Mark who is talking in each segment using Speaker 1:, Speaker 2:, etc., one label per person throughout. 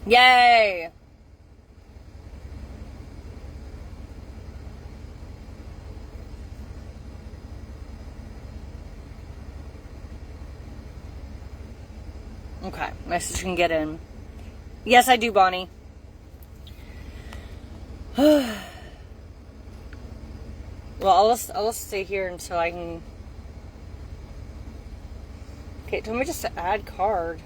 Speaker 1: Yay! Okay, my sister can get in. Yes, I do, Bonnie. Well, I'll stay here until I can. Okay, tell me just to add card.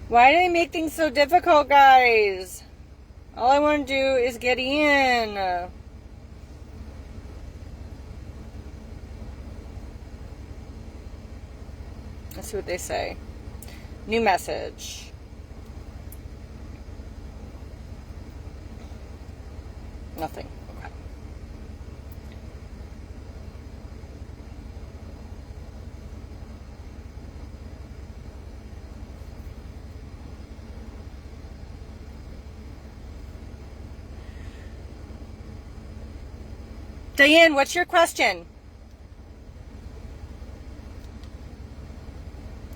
Speaker 1: Why do they make things so difficult, guys? All I want to do is get in. Let's see what they say. New message. Nothing. Okay. Diane, what's your question?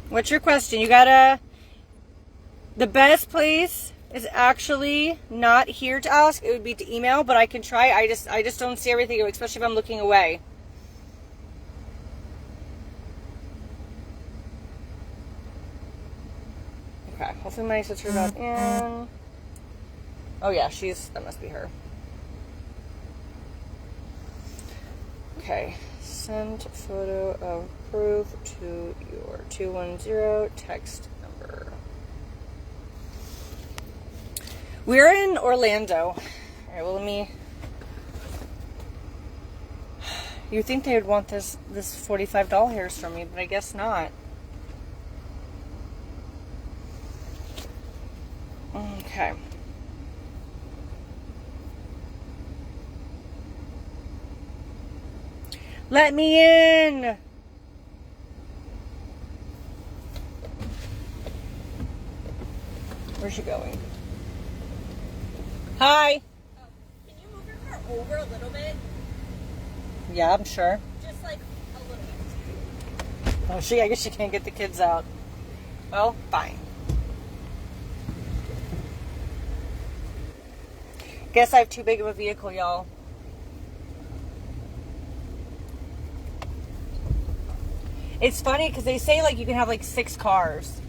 Speaker 1: What's your question? You gotta... The best place is actually not here to ask. It would be to email, but I can try. I just don't see everything, especially if I'm looking away. Okay, hopefully my sister got in. Oh yeah, that must be her. Okay, send photo of proof to your 210 text number. We're in Orlando. All right, well, let me... You'd think they would want this $45 hairs from me, but I guess not. Okay. Let me in! Where's she going? Hi!
Speaker 2: Oh, can you move your car over a little bit?
Speaker 1: Yeah, I'm sure.
Speaker 2: Just like a little bit.
Speaker 1: Oh, I guess she can't get the kids out. Well, fine. Guess I have too big of a vehicle, y'all. It's funny because they say like you can have like 6 cars.